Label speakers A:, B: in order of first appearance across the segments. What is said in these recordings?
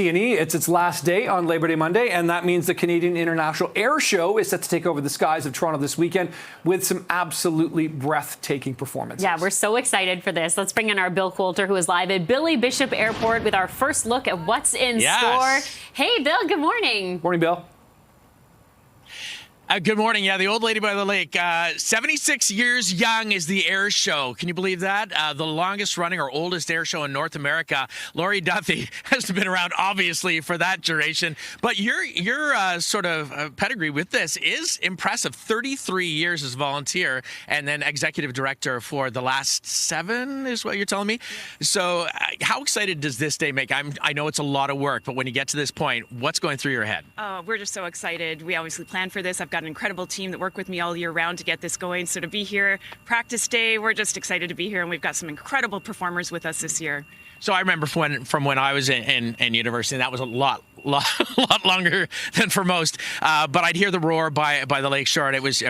A: CNE. It's its last day on Labor Day Monday, and that means the Canadian International Air Show is set to take over the skies of Toronto this weekend with some absolutely breathtaking performances.
B: Yeah, we're so excited for this. Let's bring in our Bill Coulter, who is live at Billy Bishop Airport with our first look at what's in store. Hey, Bill, good morning.
A: Morning, Bill.
C: Good morning. Yeah, the old lady by the lake. 76 years young is the air show. Can you believe that? The longest running or oldest air show in North America. Lori Duthie has been around, obviously, for that duration. But your sort of pedigree with this is impressive. 33 years as volunteer and then executive director for the last 7 is what you're telling me. Yeah. So how excited does this day make? I know it's a lot of work, but when you get to this point, what's going through your head?
D: We're just so excited. We obviously planned for this. I've got an incredible team that work with me all year round to get this going. So to be here, practice day, we're just excited to be here, and we've got some incredible performers with us this year.
C: So I remember from when I was in university, that was a lot longer than for most. But I'd hear the roar by the lakeshore, and it was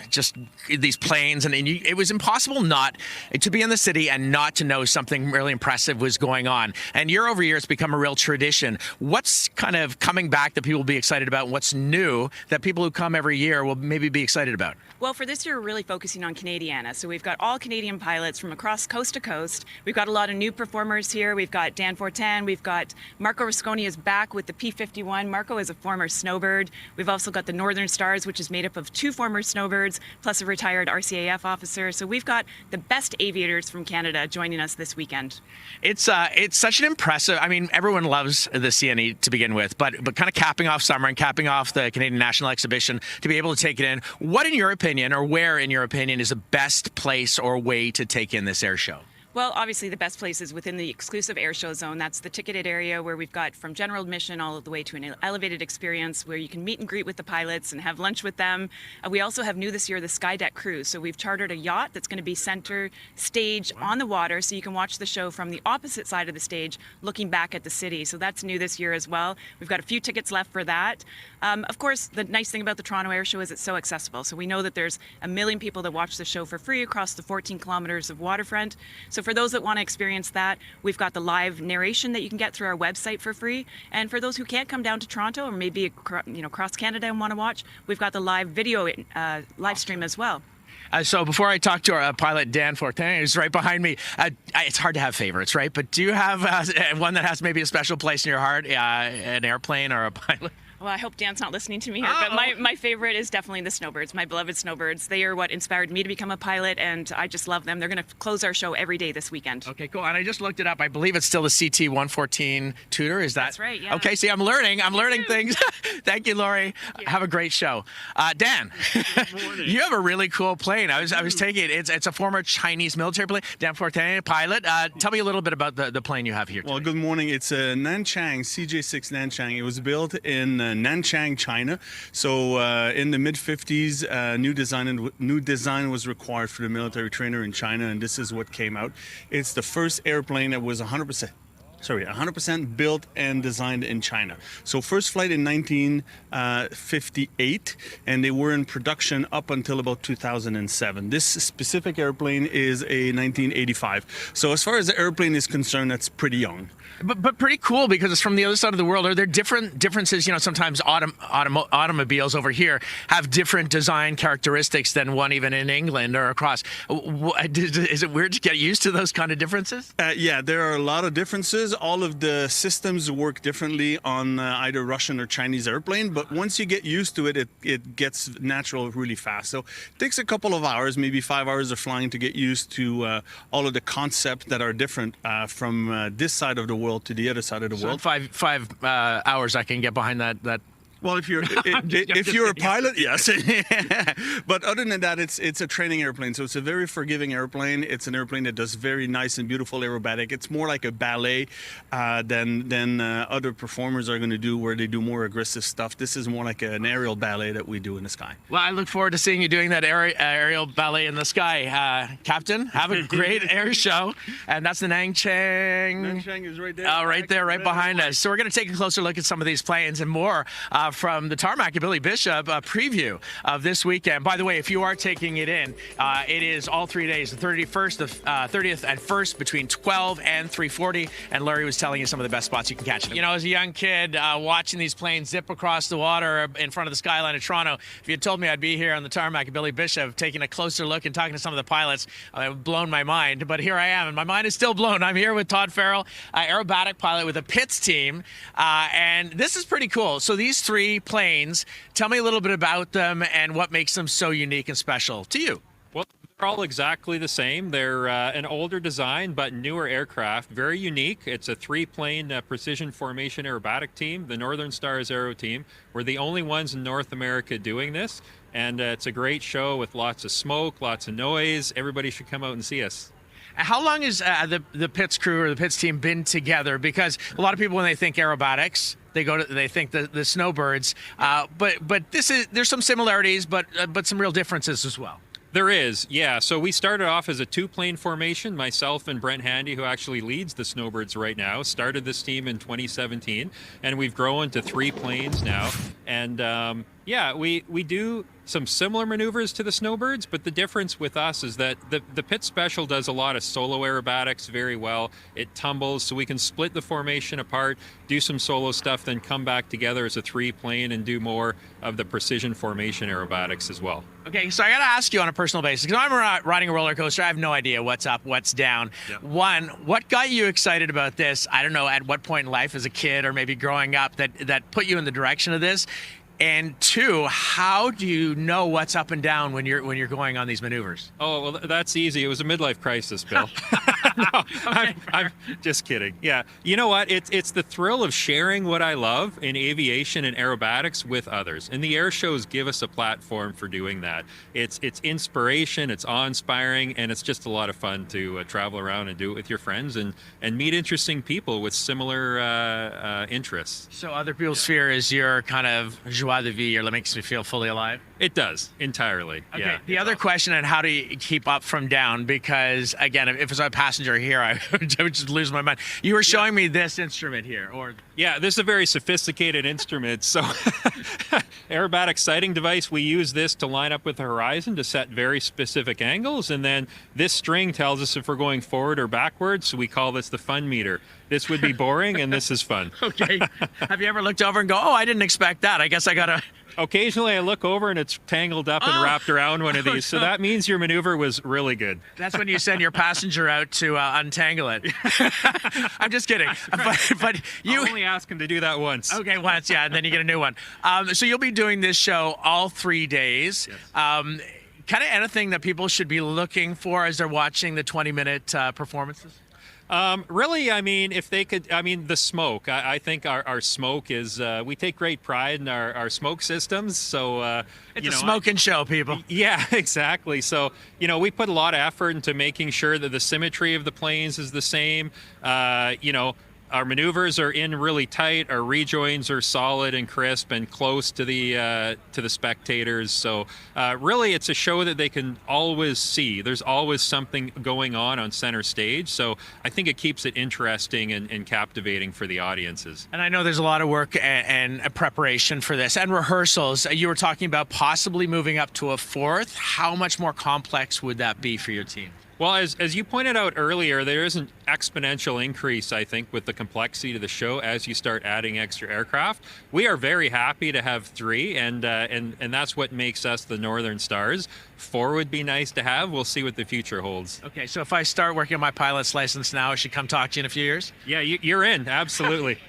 C: just these planes, and it was impossible not to be in the city and not to know something really impressive was going on. And year over year, it's become a real tradition. What's kind of coming back that people will be excited about? What's new that people who come every year will maybe be excited about?
D: Well, for this year, we're really focusing on Canadiana. So we've got all Canadian pilots from across coast to coast. We've got a lot of new performers here. We've got Dan Fortin. We've got Marco Rasconi is back with the P-51. Marco is a former snowbird. We've also got the Northern Stars, which is made up of 2 former snowbirds, plus a retired RCAF officer. So we've got the best aviators from Canada joining us this weekend.
C: It's such an impressive, I mean, everyone loves the CNE to begin with, but kind of capping off summer and capping off the Canadian National Exhibition to be able to take it in. What, in your opinion, or where, in your opinion, is the best place or way to take in this air show?
D: Well, obviously the best place is within the exclusive air show zone. That's the ticketed area where we've got from general admission all the way to an elevated experience where you can meet and greet with the pilots and have lunch with them. We also have new this year the Skydeck Cruise. So we've chartered a yacht that's going to be center stage on the water, so you can watch the show from the opposite side of the stage looking back at the city. So that's new this year as well. We've got a few tickets left for that. Of course, the nice thing about the Toronto Air Show is it's so accessible. So we know that there's 1 million people that watch the show for free across the 14 kilometers of waterfront. So for those that want to experience that, we've got the live narration that you can get through our website for free. And for those who can't come down to Toronto or maybe across Canada and want to watch, we've got the live video live stream as well.
C: So before I talk to our pilot, Dan Fortin, who's right behind me, it's hard to have favorites, right? But do you have one that has maybe a special place in your heart, an airplane or a pilot?
D: Well, I hope Dan's not listening to me here, but my favorite is definitely the snowbirds, my beloved snowbirds. They are what inspired me to become a pilot, and I just love them. They're going to close our show every day this weekend. Okay,
C: cool. And I just looked it up. I believe it's still the CT-114 Tudor. Is that?
D: That's right, yeah.
C: Okay, see, I'm learning things. Thank you, Lori. Thank you. Have a great show. Dan, you have a really cool plane. I was taking it. It's a former Chinese military plane. Dan Fortin, pilot. Tell me a little bit about the plane you have here today.
E: Well, good morning. It's a Nanchang CJ6 Nanchang. It was built in Nanchang, China. So in the mid-50s, new design was required for the military trainer in China, and this is what came out. It's the first airplane that was 100% built and designed in China. So first flight in 1958, and they were in production up until about 2007. This specific airplane is a 1985. So as far as the airplane is concerned, that's pretty young.
C: But pretty cool because it's from the other side of the world. Are there differences? You know, sometimes automobiles over here have different design characteristics than one even in England or across. Is it weird to get used to those kind of differences?
E: Yeah, there are a lot of differences. All of the systems work differently on either Russian or Chinese airplane, but once you get used to it, it gets natural really fast. So it takes a couple of hours, maybe 5 hours of flying to get used to all of the concepts that are different from this side of the world to the other side of the world.
C: 5 hours I can get behind that.
E: Well, if you're a pilot, yes. But other than that, it's a training airplane, so it's a very forgiving airplane. It's an airplane that does very nice and beautiful aerobatic. It's more like a ballet than other performers are going to do, where they do more aggressive stuff. This is more like an aerial ballet that we do in the sky.
C: Well, I look forward to seeing you doing that aerial ballet in the sky, Captain. Have a great air show, and that's the Nanchang.
E: Nanchang is right there.
C: Right there, right behind us. So we're going to take a closer look at some of these planes and more from the tarmac at Billy Bishop, a preview of this weekend. By the way, if you are taking it in, it is all 3 days, the 31st, the 30th, and 1st between 12 and 3:40. And Larry was telling you some of the best spots you can catch it. You know, as a young kid, watching these planes zip across the water in front of the skyline of Toronto, if you had told me I'd be here on the tarmac at Billy Bishop taking a closer look and talking to some of the pilots, it would have blown my mind. But here I am, and my mind is still blown. I'm here with Todd Farrell, aerobatic pilot with the Pitts team, and this is pretty cool. So these 3 planes, tell me a little bit about them and what makes them so unique and special to you.
F: Well, they're all exactly the same. They're an older design, but newer aircraft. Very unique. It's a 3-plane precision formation aerobatic team, the Northern Stars Aero team. We're the only ones in North America doing this, and it's a great show with lots of smoke, lots of noise. Everybody should come out and see us.
C: How long has the Pitts crew or the Pitts team been together? Because a lot of people, when they think aerobatics, they think the snowbirds. But there's some similarities, but some real differences as well.
F: There is, yeah. So we started off as a 2-plane formation. Myself and Brent Handy, who actually leads the Snowbirds right now, started this team in 2017, and we've grown to 3 planes now. And yeah, we do some similar maneuvers to the Snowbirds, but the difference with us is that the Pitt Special does a lot of solo aerobatics very well. It tumbles, so we can split the formation apart, do some solo stuff, then come back together as a 3-plane and do more of the precision formation aerobatics as well.
C: Okay, so I got to ask you on a personal basis, because I'm riding a roller coaster. I have no idea what's up, what's down. Yep. One, what got you excited about this? I don't know, at what point in life as a kid or maybe growing up that put you in the direction of this? And 2, how do you know what's up and down when you're going on these maneuvers?
F: Oh, well, that's easy. It was a midlife crisis, Bill. No, okay. I'm just kidding. Yeah. You know what? It's the thrill of sharing what I love in aviation and aerobatics with others. And the air shows give us a platform for doing that. It's inspiration, it's awe-inspiring, and it's just a lot of fun to travel around and do it with your friends and meet interesting people with similar interests.
C: So other people's fear is your kind of joie de vivre, or makes me feel fully alive?
F: It does, entirely.
C: Okay.
F: Yeah.
C: The other question on how do you keep up from down, because again, if it was a passenger here, I would just lose my mind. You were showing me this instrument here, or
F: yeah, this is a very sophisticated instrument. So aerobatic sighting device, we use this to line up with the horizon to set very specific angles, and then this string tells us if we're going forward or backwards, so we call this the fun meter. This would be boring, and this is fun.
C: Okay. Have you ever looked over and go, oh, I didn't expect that. I guess I gotta...
F: Occasionally I look over and it's tangled up and wrapped around one of these. So that means your maneuver was really good.
C: That's when you send your passenger out to untangle it. I'm just kidding. But you
F: I'll only ask him to do that once.
C: Okay, once, yeah, and then you get a new one. So you'll be doing this show all 3 days. Yes. Kind of anything that people should be looking for as they're watching the 20-minute performances?
F: Really, I mean, if they could, I mean, the smoke. I think our smoke is, we take great pride in our smoke systems. So,
C: it's a smoking show, people.
F: Yeah, exactly. So, we put a lot of effort into making sure that the symmetry of the planes is the same. Our maneuvers are in really tight. Our rejoins are solid and crisp and close to the spectators. So really, it's a show that they can always see. There's always something going on center stage. So I think it keeps it interesting and captivating for the audiences.
C: And I know there's a lot of work and preparation for this and rehearsals. You were talking about possibly moving up to a 4th. How much more complex would that be for your team?
F: Well, as you pointed out earlier, there is an exponential increase, I think, with the complexity to the show as you start adding extra aircraft. We are very happy to have 3, and that's what makes us the Northern Stars. 4 would be nice to have. We'll see what the future holds.
C: Okay, so if I start working on my pilot's license now, I should come talk to you in a few years?
F: Yeah, you're in, absolutely.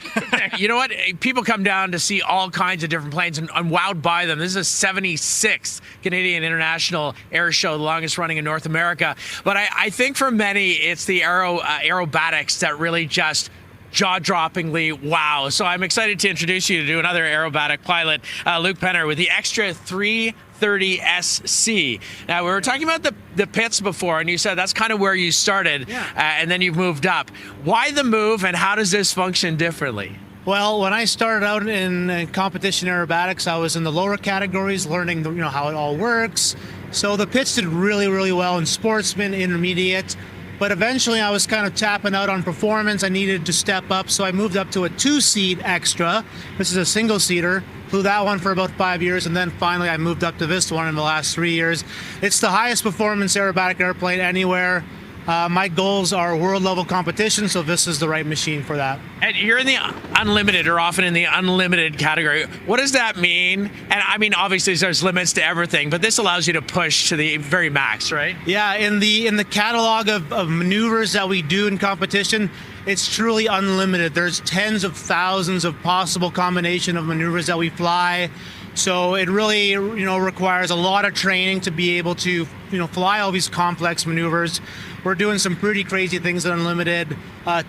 C: You know what? People come down to see all kinds of different planes, and I'm wowed by them. This is a 76th Canadian International Air Show, the longest running in North America. But I think for many, it's the aerobatics that really just jaw-droppingly wow. So I'm excited to introduce you to another aerobatic pilot, Luke Penner, with the Extra 330SC. Now, we were talking about the Pitts before, and you said that's kind of where you started, and then you've moved up. Why the move, and how does this function differently?
G: Well, when I started out in competition aerobatics, I was in the lower categories, learning how it all works. So the Pitts did really, really well in sportsman, intermediate. But eventually I was kind of tapping out on performance. I needed to step up, so I moved up to a 2-seat extra. This is a single-seater. Flew that one for about 5 years, and then finally I moved up to this one in the last 3 years. It's the highest performance aerobatic airplane anywhere. My goals are world level competition, so this is the right machine for that.
C: And you're in the unlimited, or often in the unlimited category. What does that mean? And I mean, obviously there's limits to everything, but this allows you to push to the very max, right?
G: Yeah, in the catalog of maneuvers that we do in competition, it's truly unlimited. There's tens of thousands of possible combination of maneuvers that we fly. So it really, requires a lot of training to be able to, fly all these complex maneuvers. We're doing some pretty crazy things at Unlimited,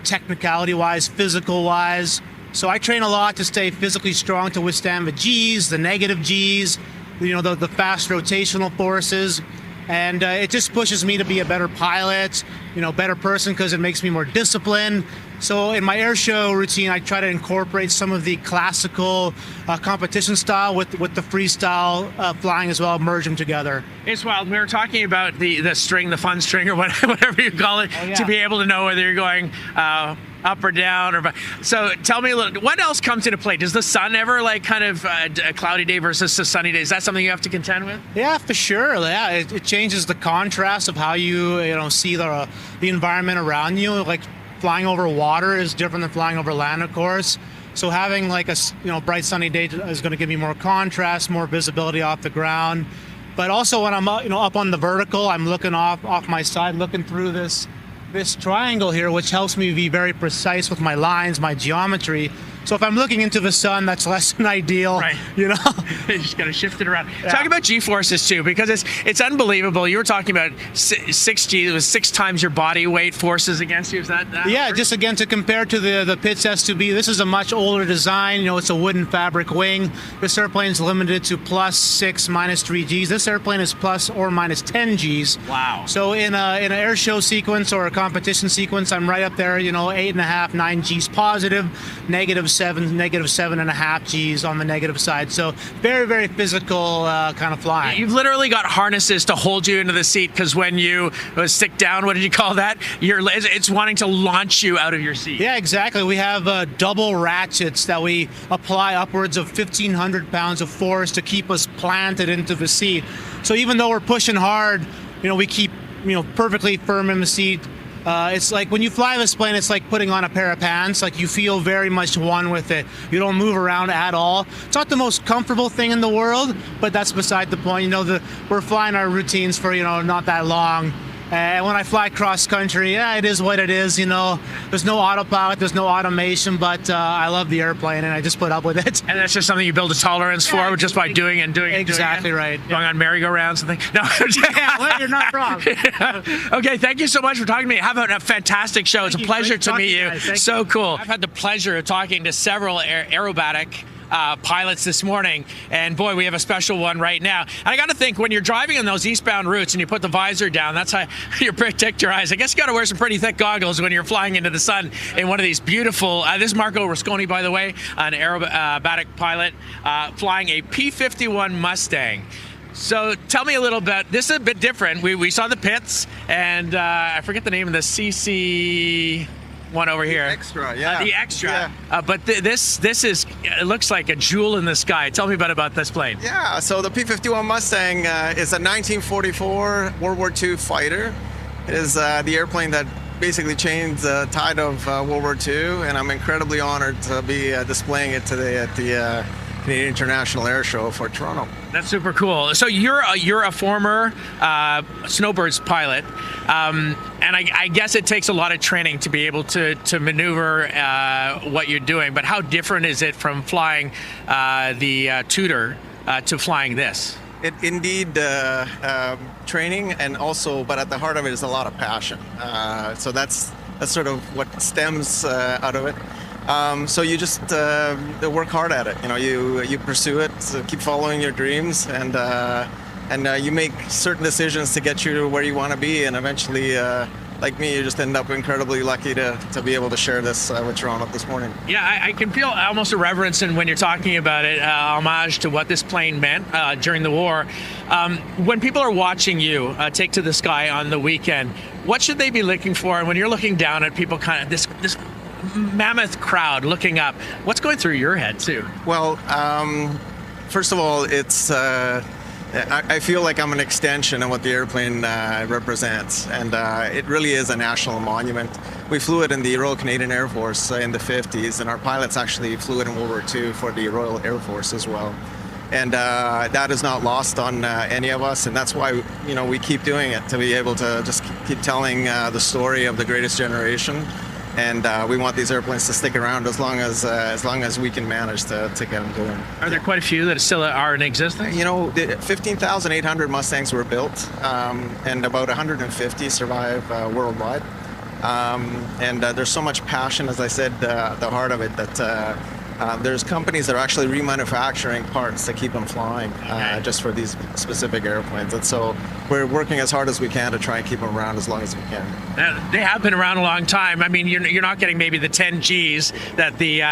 G: technicality-wise, physical-wise. So I train a lot to stay physically strong to withstand the G's, the negative G's, the fast rotational forces. And it just pushes me to be a better pilot, better person, because it makes me more disciplined. So in my air show routine, I try to incorporate some of the classical competition style with the freestyle flying as well, merge them together.
C: It's wild. We were talking about the string, the fun string, or whatever you call it, to be able to know whether you're going up or down. So tell me a little, what else comes into play? Does the sun ever a cloudy day versus a sunny day? Is that something you have to contend with?
G: Yeah, for sure. Yeah, it changes the contrast of how you see the environment around you. Like flying over water is different than flying over land, of course. So having a bright sunny day is going to give me more contrast, more visibility off the ground. But also when I'm up on the vertical, I'm looking off my side, looking through this triangle here, which helps me be very precise with my lines, my geometry. So if I'm looking into the sun, that's less than ideal.
C: Right. You just got to shift it around. Yeah. Talk about G-forces too, because it's unbelievable. You were talking about 6G. It was 6 times your body weight forces against you. Is that
G: yeah, just again to compare to the Pitts S2B, this is a much older design. It's a wooden fabric wing. This airplane is limited to +6, -3 Gs. This airplane is plus or minus 10 Gs.
C: Wow.
G: So in an air show sequence or a competition sequence, I'm right up there. 8.5, 9 Gs positive, -7, -7.5 Gs on the negative side. So very, very physical kind of flying.
C: You've literally got harnesses to hold you into the seat, because when you stick down, what did you call that? It's wanting to launch you out of your seat.
G: Yeah, exactly. We have double ratchets that we apply upwards of 1,500 pounds of force to keep us planted into the seat. So even though we're pushing hard, we keep perfectly firm in the seat. It's like when you fly this plane, it's like putting on a pair of pants. Like you feel very much one with it. You don't move around at all. It's not the most comfortable thing in the world, but that's beside the point. We're flying our routines for not that long. And when I fly cross country, yeah, it is what it is. There's no autopilot, there's no automation, but I love the airplane and I just put up with it.
C: And that's just something you build a tolerance for, just by doing it and doing it.
G: Exactly right.
C: Going on merry-go-rounds and things. No,
G: well, you're not wrong.
C: Okay, thank you so much for talking to me. Have a fantastic show. It's a pleasure to meet you. So cool. I've had the pleasure of talking to several aerobatic pilots this morning, and boy, we have a special one right now. And I got to think, when you're driving on those eastbound routes and you put the visor down, that's how you protect your eyes. I guess you got to wear some pretty thick goggles when you're flying into the sun in one of these beautiful, this is Marco Rusconi, by the way, an aerobatic pilot, flying a P-51 Mustang. So tell me a little bit, this is a bit different. We saw the Pitts, and I forget the name of the CC one over here.
H: The extra, yeah.
C: The extra.
H: Yeah.
C: But this is, it looks like a jewel in the sky. Tell me about this plane.
H: Yeah, so the P-51 Mustang is a 1944 World War II fighter. It is the airplane that basically changed the tide of World War II, and I'm incredibly honored to be displaying it today at the Canadian International Air Show for Toronto.
C: That's super cool. So you're a former snowbirds pilot, and I guess it takes a lot of training to be able to maneuver what you're doing. But how different is it from flying the Tudor to flying this?
H: It indeed training, and also, but at the heart of it is a lot of passion. So that's sort of what stems out of it. So you just work hard at it. You pursue it, so keep following your dreams, and you make certain decisions to get you to where you want to be, and eventually, like me, you just end up incredibly lucky to be able to share this with Toronto this morning.
C: Yeah, I can feel almost a reverence in when you're talking about it, homage to what this plane meant during the war. When people are watching you take to the sky on the weekend, what should they be looking for? And when you're looking down at people, kind of this mammoth crowd looking up. What's going through your head too?
H: Well, first of all, it's I feel like I'm an extension of what the airplane represents, and it really is a national monument. We flew it in the Royal Canadian Air Force in the 50s, and our pilots actually flew it in World War II for the Royal Air Force as well. And that is not lost on any of us, and that's why we keep doing it, to be able to just keep telling the story of the greatest generation. And we want these airplanes to stick around as long as we can manage to get them going.
C: Are there quite a few that still are in existence?
H: 15,800 Mustangs were built, and about 150 survive worldwide. And there's so much passion, as I said, at the heart of it, that there's companies that are actually remanufacturing parts to keep them flying just for these specific airplanes. And so we're working as hard as we can to try and keep them around as long as we can.
C: They have been around a long time. I mean, you're not getting maybe the 10 Gs that the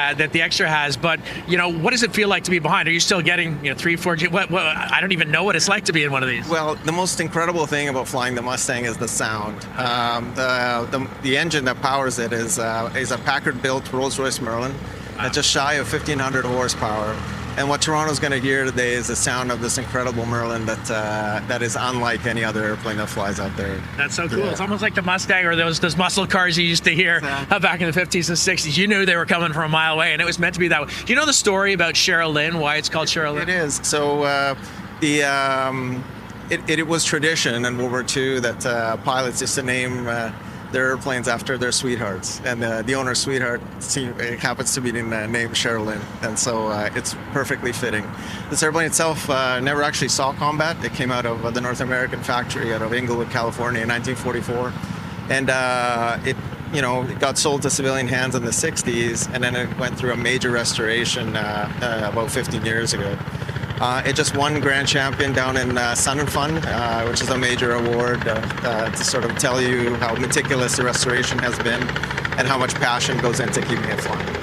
C: extra has, but what does it feel like to be behind? Are you still getting 3, 4 G? What, I don't even know what it's like to be in one of these.
H: Well, the most incredible thing about flying the Mustang is the sound. The engine that powers it is a Packard-built Rolls-Royce Merlin. It's just shy of 1,500 horsepower. And what Toronto's going to hear today is the sound of this incredible Merlin that is unlike any other airplane that flies out there.
C: That's so cool. Yeah. It's almost like the Mustang or those muscle cars you used to hear back in the 50s and 60s. You knew they were coming from a mile away, and it was meant to be that way. Do you know the story about Cheryl Lynn, why it's called Cheryl Lynn?
H: It is. So it was tradition in World War II that pilots used to name their airplanes after their sweethearts, and the owner's sweetheart happens to be named Cheryl Lynn, and so it's perfectly fitting. This airplane itself never actually saw combat. It came out of the North American factory out of Inglewood, California in 1944, and it got sold to civilian hands in the 60s, and then it went through a major restoration about 15 years ago. It just won Grand Champion down in Sun and Fun, which is a major award to sort of tell you how meticulous the restoration has been and how much passion goes into keeping it flying.